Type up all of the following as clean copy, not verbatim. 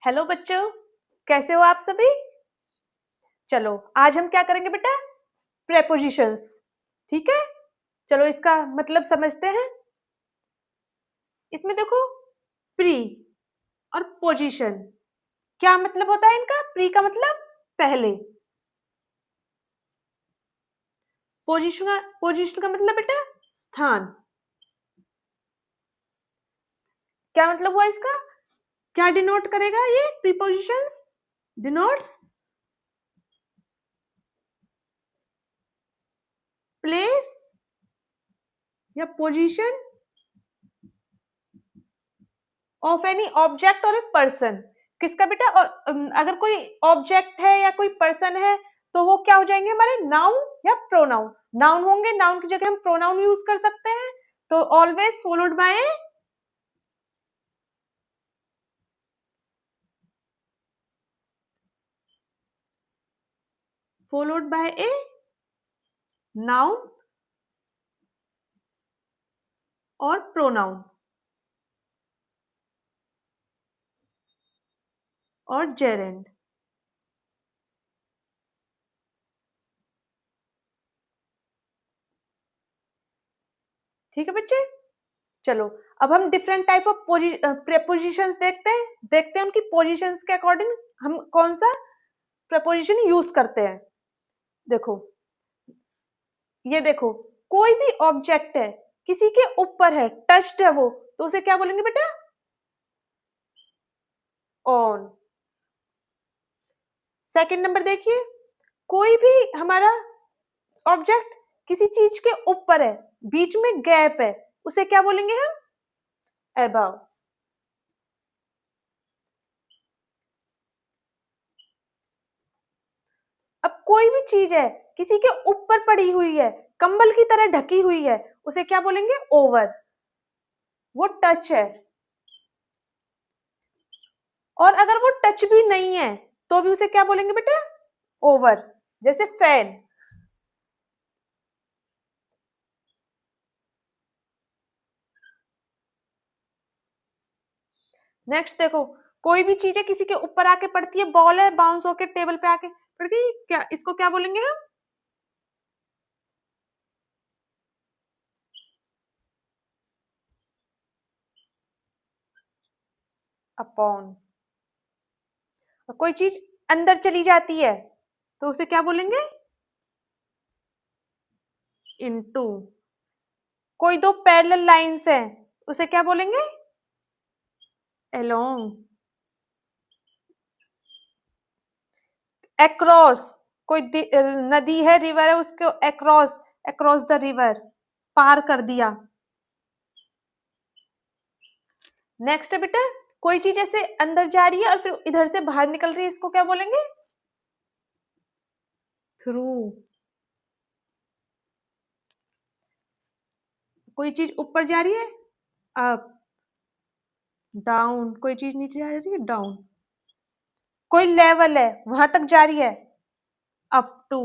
Hello बच्चों, कैसे हो आप सभी। चलो आज हम क्या करेंगे बेटा, प्रेपोजिशंस। ठीक है, चलो इसका मतलब समझते हैं। इसमें देखो, प्री और पोजीशन, क्या मतलब होता है इनका। प्री का मतलब पहले, पोजीशन का मतलब बेटा स्थान। क्या मतलब हुआ इसका, क्या डिनोट करेगा ये प्रीपोजिशंस। डिनोट्स प्लेस या पोजीशन ऑफ एनी ऑब्जेक्ट और ए पर्सन। किसका बेटा, और अगर कोई ऑब्जेक्ट है या कोई पर्सन है तो वो क्या हो जाएंगे हमारे, नाउन या प्रोनाउन। नाउन होंगे, नाउन की जगह हम प्रोनाउन यूज कर सकते हैं। तो always followed by a noun और प्रोनाउन और जेरेंड। ठीक है बच्चे, चलो अब हम डिफरेंट टाइप ऑफ प्रेपोजिशंस देखते हैं उनकी पोजीशंस के अकॉर्डिंग हम कौन सा प्रेपोजिशन यूज करते हैं। देखो, ये देखो, कोई भी ऑब्जेक्ट है, किसी के ऊपर है, टच्ड है वो, तो उसे क्या बोलेंगे बेटा, ऑन। सेकंड नंबर देखिए, कोई भी हमारा ऑब्जेक्ट किसी चीज के ऊपर है, बीच में गैप है, उसे क्या बोलेंगे हम, अबव। अब कोई भी चीज है किसी के ऊपर पड़ी हुई है, कंबल की तरह ढकी हुई है, उसे क्या बोलेंगे, ओवर। वो टच है। और अगर वो टच भी नहीं है तो भी उसे क्या बोलेंगे बेटा, ओवर। जैसे फैन। नेक्स्ट देखो, कोई भी चीज है किसी के ऊपर आके पड़ती है, बॉल है बाउंस होके टेबल पे आके पड़ गई, क्या इसको क्या बोलेंगे हम, अपॉन। और कोई चीज अंदर चली जाती है तो उसे क्या बोलेंगे, इनटू। कोई दो पैरेलल लाइंस हैं उसे क्या बोलेंगे, अलोंग। अक्रॉस, कोई नदी है, रिवर है, उसको अक्रॉस, अक्रॉस द रिवर, पार कर दिया। नेक्स्ट है बेटा, कोई चीज ऐसे अंदर जा रही है और फिर इधर से बाहर निकल रही है, इसको क्या बोलेंगे, थ्रू। कोई चीज ऊपर जा रही है, अप। डाउन, कोई चीज नीचे जा रही है, डाउन। कोई लेवल है वहां तक जा रही है, अप टू।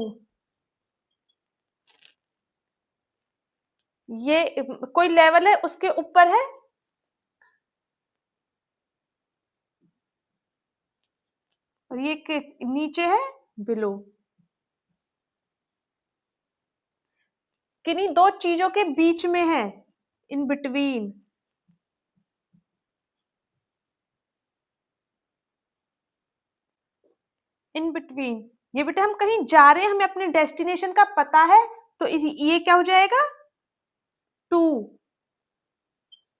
ये कोई लेवल है उसके ऊपर है, और ये नीचे है, बिलो। किन्हीं दो चीजों के बीच में है, इन बिटवीन। इन बिटवीन, ये बेटा हम कहीं जा रहे हैं, हमें अपने डेस्टिनेशन का पता है, तो इसी ये क्या हो जाएगा, टू।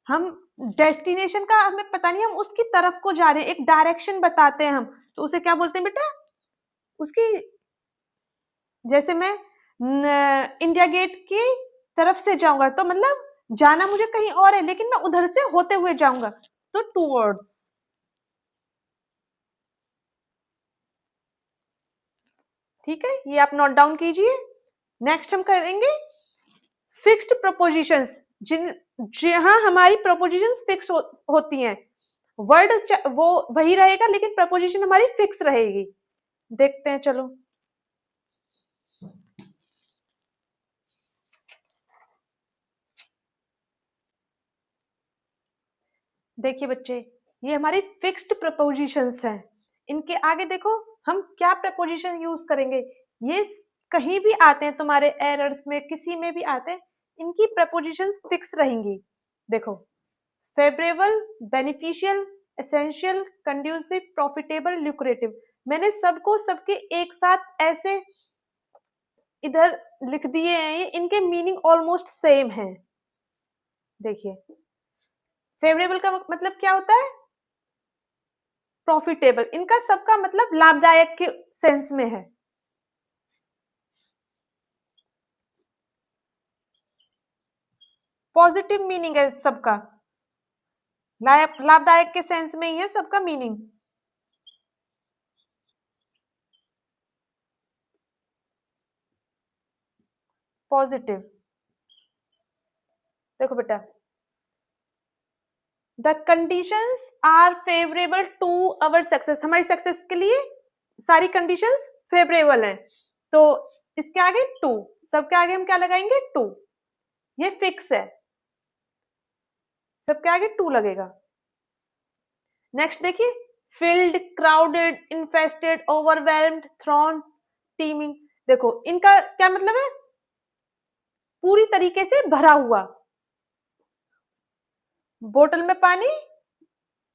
हम डेस्टिनेशन का हमें पता नहीं, हम उसकी तरफ को जा रहे हैं, एक डायरेक्शन बताते हैं हम, तो उसे क्या बोलते हैं बेटा, उसकी। जैसे मैं इंडिया गेट की तरफ से जाऊंगा तो मतलब जाना मुझे कहीं और है, लेकिन मैं उधर से होते हुए जाऊंगा, तो टूवर्ड्स। ठीक है, ये आप नोट डाउन कीजिए। नेक्स्ट हम करेंगे फिक्स्ड प्रपोजिशंस, जिन जहां हमारी प्रपोजिशंस फिक्स होती हैं। वर्ड वो वही रहेगा लेकिन प्रपोजिशन हमारी फिक्स रहेगी। देखते हैं चलो। देखिए बच्चे, ये हमारी फिक्स्ड प्रपोजिशंस हैं। इनके आगे देखो हम क्या प्रपोजिशन यूज करेंगे, ये कहीं भी आते हैं, तुम्हारे एरर्स में किसी में भी आते हैं, इनकी प्रपोजिशंस फिक्स रहेंगी। देखो, favourable, beneficial, essential, conducive, profitable, lucrative, मैंने सबको सबके एक साथ ऐसे इधर लिख दिए हैं, इनके मीनिंग ऑलमोस्ट सेम है। देखिए, फेवरेबल का मतलब क्या होता है, प्रॉफिटेबल, इनका सबका मतलब लाभदायक के सेंस में है। पॉजिटिव मीनिंग है सबका, लाभदायक के सेंस में ही है सबका मीनिंग। पॉजिटिव, देखो बेटा, the conditions are favourable to our success, हमारी सक्सेस के लिए सारी कंडीशंस फेवरेबल हैं, तो इसके आगे टू, सबके आगे हम क्या लगाएंगे, टू, ये फिक्स है, सबके आगे टू लगेगा। नेक्स्ट देखिए, field, crowded, infested, overwhelmed, thrown, teeming, देखो इनका क्या मतलब है, पूरी तरीके से भरा हुआ, बोतल में पानी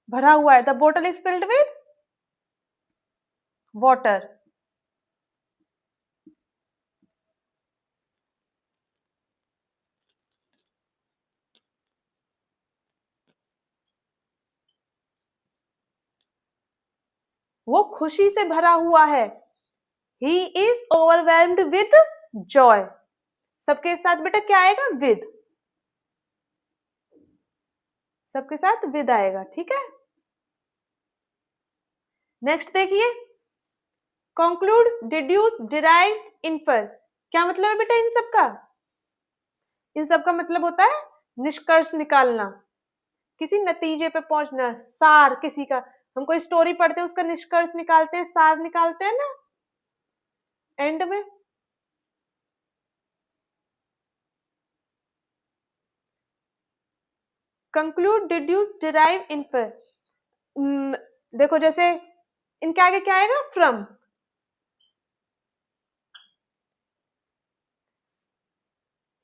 भरा हुआ है, द बोतल इज फिल्ड विद वाटर। वो खुशी से भरा हुआ है, he is overwhelmed with Joy, सबके साथ बेटा क्या आएगा, विद, सबके साथ विद आएगा, ठीक है। नेक्स्ट देखिए, कंक्लूड, डिड्यूस, डिराइव, इन्फर, क्या मतलब है बेटा इन सबका, इन सबका मतलब होता है निष्कर्ष निकालना, किसी नतीजे पे पहुंचना, सार किसी का, हम कोई स्टोरी पढ़ते हैं उसका निष्कर्ष निकालते हैं, सार निकालते हैं ना एंड में। कंक्लूड, डिड्यूस, डिराइव, इन्फर, देखो जैसे इनके आगे क्या आएगा, from,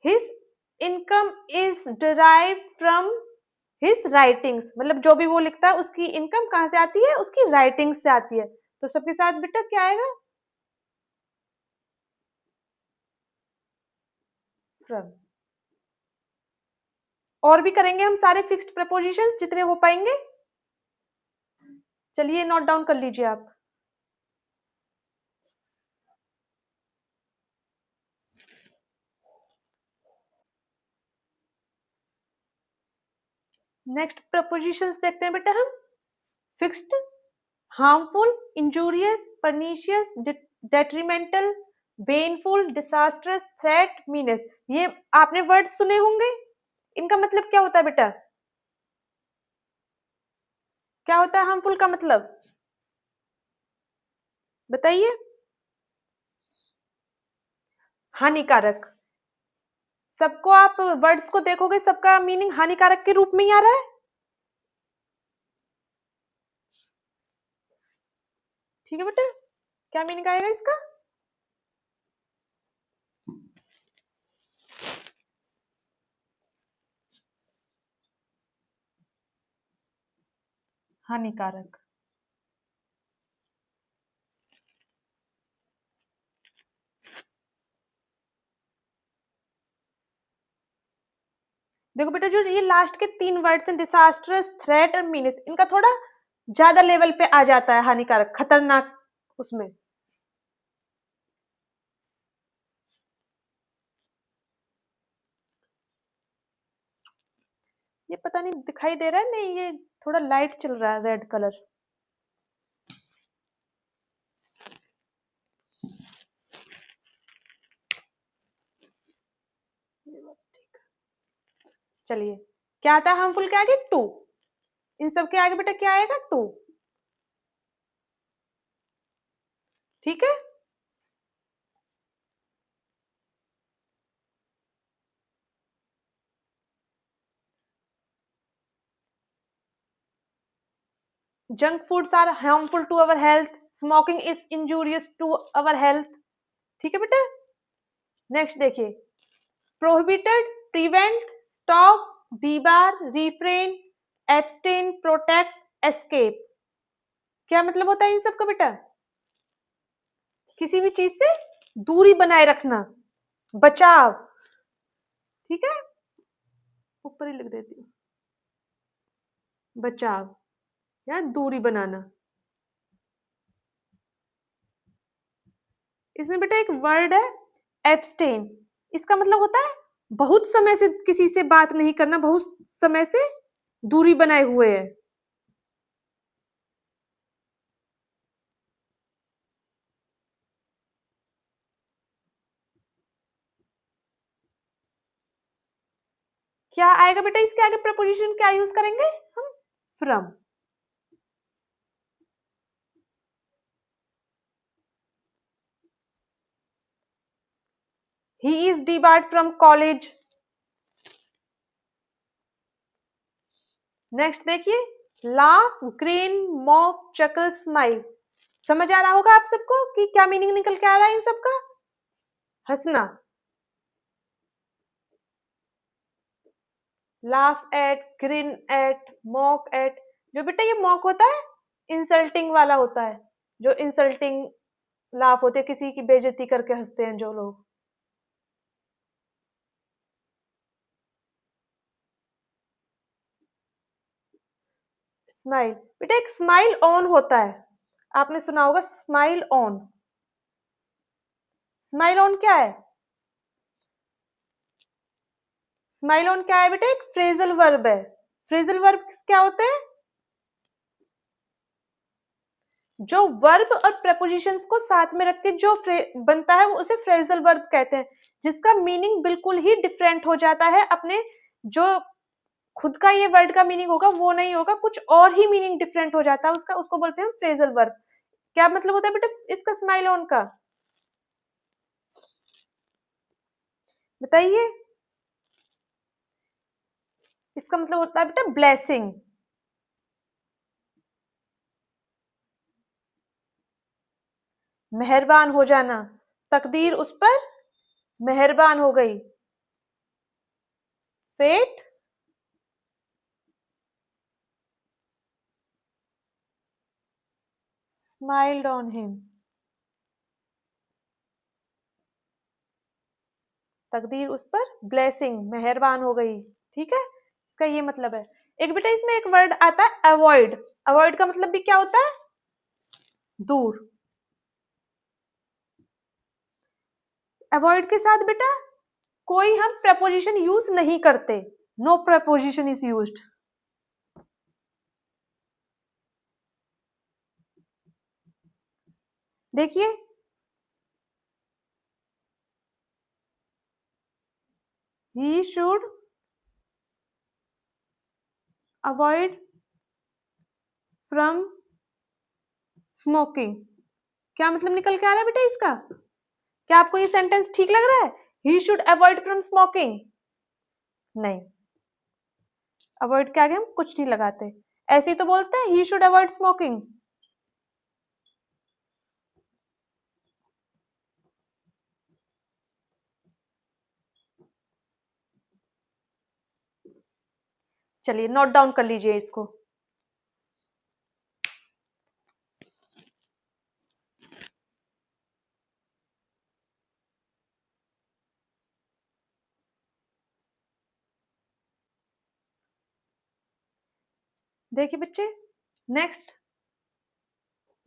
his income is derive from his writings, मतलब जो भी वो लिखता है उसकी इनकम कहां से आती है, उसकी राइटिंग्स से आती है, तो सबके साथ बेटा क्या आएगा, फ्रॉम। और भी करेंगे हम सारे फिक्स्ड प्रपोजिशंस जितने हो पाएंगे, चलिए नोट डाउन कर लीजिए आप। नेक्स्ट प्रपोजिशंस देखते हैं बेटा हम, fixed, harmful, injurious, pernicious, detrimental, baneful, disastrous, threat, menace, ये आपने वर्ड सुने होंगे, इनका मतलब क्या होता है बेटा, क्या होता है हार्मफुल का मतलब, बताइए। हानिकारक, सबको आप वर्ड्स को देखोगे सबका मीनिंग हानिकारक के रूप में ही आ रहा है, ठीक है बेटा, क्या मीनिंग आएगा इसका, हानिकारक। देखो बेटा, जो ये लास्ट के तीन वर्ड्स हैं, डिसास्ट्रस, थ्रेट और मीनेस, इनका थोड़ा ज्यादा लेवल पे आ जाता है हानिकारक, खतरनाक उसमें। ये पता नहीं दिखाई दे रहा है, नहीं ये थोड़ा लाइट चल रहा है, रेड कलर। चलिए, क्या आता है हार्मफुल के आगे, टू, इन सब के आगे बेटा क्या आएगा, टू, ठीक है। Junk foods are harmful to our health, smoking is injurious to our health. ठीक है बेटा। नेक्स्ट देखिए, prohibited, prevent, stop, debar, refrain, abstain, protect, escape. क्या मतलब होता है इन सब का बेटा? किसी भी चीज से दूरी बनाए रखना, बचाव। ठीक है, ऊपर ही लिख देती हूँ, बचाव या दूरी बनाना। इसमें बेटा एक वर्ड है एब्सटेन, इसका मतलब होता है बहुत समय से किसी से बात नहीं करना, बहुत समय से दूरी बनाए हुए है। क्या आएगा बेटा इसके आगे? प्रपोजिशन क्या यूज करेंगे हम? From. He is debarred from college. Next देखिए, लाफ, ग्रीन, मॉक, चकल, स्माइल। समझ आ रहा होगा आप सबको कि क्या मीनिंग निकल के आ रहा है इन सबका? हंसना, laugh at, grin at, mock at. जो बेटा ये मॉक होता है, इंसल्टिंग वाला होता है, जो इंसल्टिंग लाफ होते हैं, किसी की बेइज्जती करके हंसते हैं जो लोग। स्माइल, बेटा एक स्माइल ऑन होता है, आपने सुना होगा स्माइल ऑन। स्माइल ऑन क्या है? स्माइल ऑन क्या है बेटा? एक फ्रेजल वर्ब है। फ्रेजल वर्ब क्या होते हैं? जो वर्ब और प्रपोजिशंस को साथ में रख के जो बनता है वो उसे फ्रेजल वर्ब कहते हैं, जिसका मीनिंग बिल्कुल ही डिफरेंट हो जाता है, अपने जो खुद का ये वर्ड का मीनिंग होगा वो नहीं होगा, कुछ और ही मीनिंग डिफरेंट हो जाता है उसका, उसको बोलते हैं फ्रेजल वर्ब। क्या मतलब होता है बेटा इसका स्माइल ऑन का? बताइए। इसका मतलब होता है बेटा ब्लेसिंग। मेहरबान हो जाना, तकदीर उस पर मेहरबान हो गई। फेट स्माइल्ड ऑन हिम, तकदीर उस पर ब्लेसिंग मेहरबान हो गई। ठीक है, इसका ये मतलब है। एक बेटा इसमें एक वर्ड आता है अवॉइड। अवॉइड का मतलब भी क्या होता है? दूर। अवॉइड के साथ बेटा कोई हम प्रपोजिशन यूज नहीं करते, नो प्रपोजिशन इज यूज्ड। देखिए, he should avoid from smoking. क्या मतलब निकल के आ रहा है बेटा इसका? क्या आपको ये सेंटेंस ठीक लग रहा है? ही शुड अवॉइड फ्रॉम स्मोकिंग? नहीं, अवॉइड के आगे हम कुछ नहीं लगाते, ऐसे ही तो बोलते हैं ही शुड अवॉइड स्मोकिंग। चलिए नोट डाउन कर लीजिए इसको। देखिए बच्चे, next,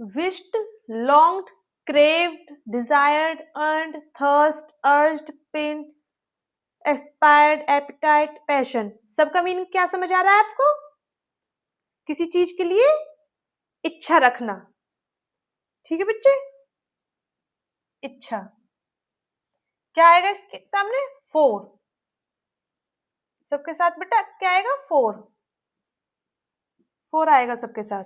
wished, longed, craved, desired, earned, thirst, urged, pine, aspired, appetite, passion. सबका मीनिंग क्या समझ आ रहा है आपको? किसी चीज के लिए इच्छा रखना। ठीक है बच्चे, इच्छा। क्या आएगा इसके सामने? फोर। सबके साथ बेटा क्या आएगा? फोर। फोर आएगा सबके साथ।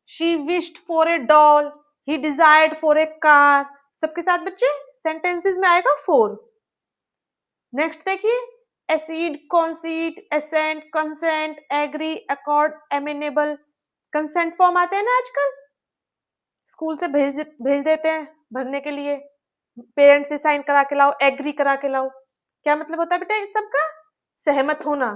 She wished for a doll, he desired for a car. सबके साथ बच्चे सेंटेंसेस में आएगा फोर। नेक्स्ट देखिए, accede, concede, assent, consent, agree, accord, amenable, consent form आते हैं ना आजकल, स्कूल से भेज देते हैं भरने के लिए, पेरेंट्स से साइन करा के लाओ, एग्री करा के लाओ। क्या मतलब होता है बेटा इस सब का? सहमत होना।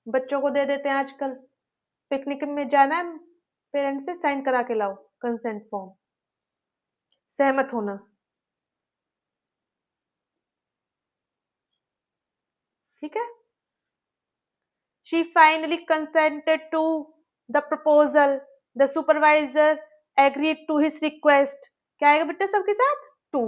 बच्चों को दे देते हैं आजकल, पिकनिक में जाना है, पेरेंट्स से साइन करा के लाओ, कंसेंट फॉर्म, सहमत होना। ठीक है। She finally consented to the proposal. The supervisor agreed to his request. क्या आएगा बेटा सबके साथ? टू।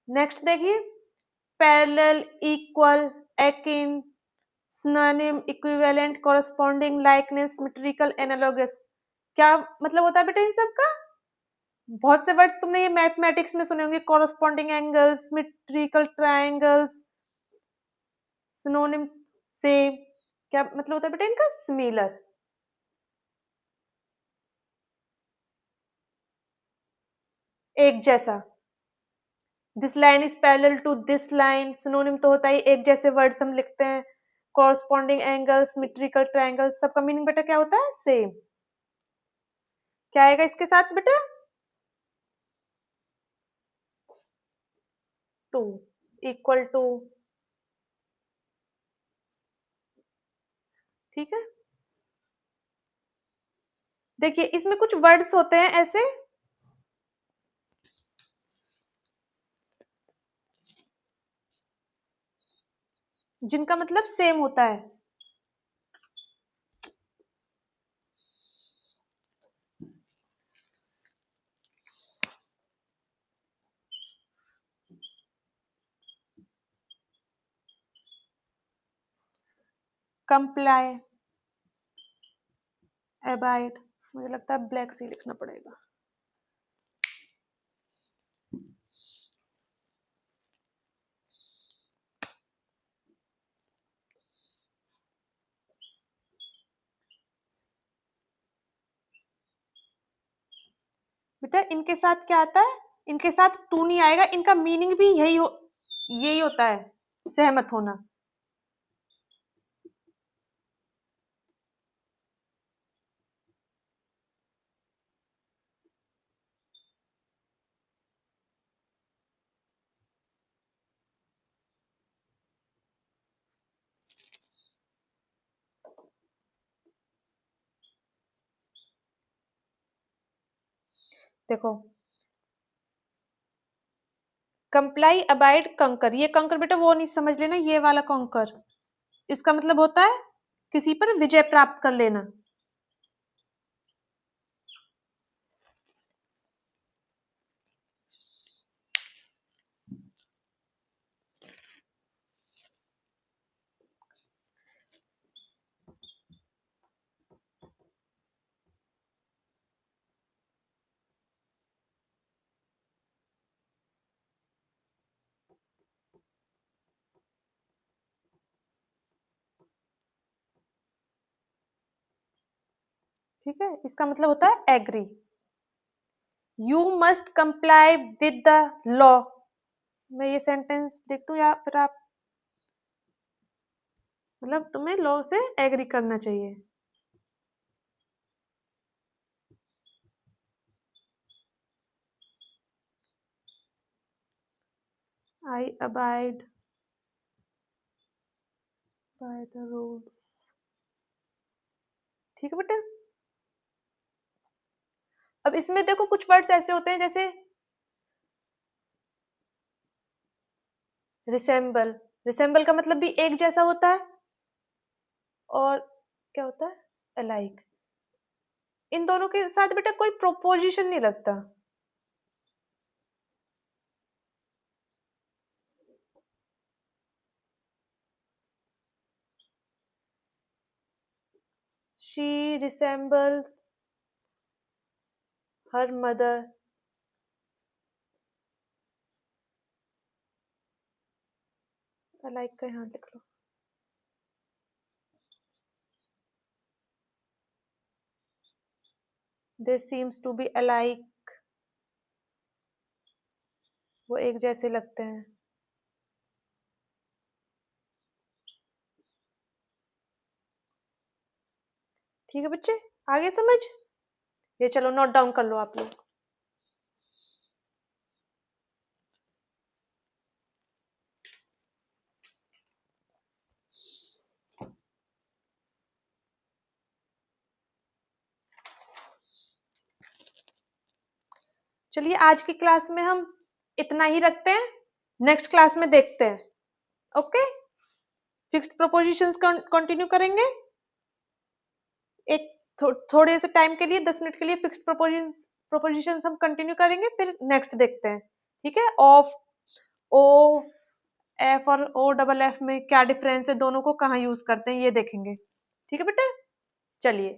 नेक्स्ट देखिए, parallel, equal, Eakin, synonym, equivalent, corresponding, likeness, symmetrical, analogous. क्या मतलब होता है बेटा इन सब का? बहुत से वर्ड्स तुमने ये मैथमेटिक्स में सुने होंगे, corresponding angles, symmetrical triangles, synonym same. क्या मतलब होता है बेटा इनका? सिमिलर, एक जैसा। This line is parallel to this line, synonym तो होता ही एक जैसे वर्ड्स हम लिखते हैं। कॉरस्पॉन्डिंग एंगल्स, सिमेट्रिकल ट्रायंगल्स, सबका मीनिंग बेटा क्या होता है? सेम। क्या आएगा इसके साथ बेटा? To, equal to. ठीक है। देखिए इसमें कुछ वर्ड्स होते हैं ऐसे जिनका मतलब सेम होता है। कंप्लाई, अबाइड, मुझे लगता है ब्लैक सी लिखना पड़ेगा। बेटा इनके साथ क्या आता है? इनके साथ टू नहीं आएगा, इनका मीनिंग भी यही होता है, सहमत होना। देखो, कंप्लाई, अबाइड, कंकर, ये कंकर बेटा वो नहीं समझ लेना, ये वाला कंकर, इसका मतलब होता है किसी पर विजय प्राप्त कर लेना। ठीक है, इसका मतलब होता है agree. You must comply with the law. मैं ये सेंटेंस लिख दूं या फिर आप, मतलब तुम्हें लॉ से एग्री करना चाहिए। आई अबाइड बाय द रूल्स। ठीक है बेटा। अब इसमें देखो कुछ वर्ड्स ऐसे होते हैं जैसे रिसेंबल, रिसेंबल का मतलब भी एक जैसा होता है, और क्या होता है? अलाइक। इन दोनों के साथ बेटा कोई प्रोपोजिशन नहीं लगता। She resemble her mother. Alike का यहाँ लिख लो। दे सीम्स टू बी अलाइक, वो एक जैसे लगते हैं। ठीक है बच्चे, आगे समझ? ये चलो नोट डाउन कर लो आप लोग। चलिए आज की क्लास में हम इतना ही रखते हैं, नेक्स्ट क्लास में देखते हैं। ओके, फिक्स्ड प्रोपोजिशंस कंटिन्यू करेंगे। एक थोड़े से टाइम के लिए 10 मिनट के लिए फिक्स्ड प्रोपोजिशंस हम कंटिन्यू करेंगे, फिर नेक्स्ट देखते हैं। ठीक है, ऑफ, ओ, एफ और ओ डबल एफ में क्या डिफरेंस है, दोनों को कहाँ यूज करते हैं ये देखेंगे। ठीक है बेटा, चलिए।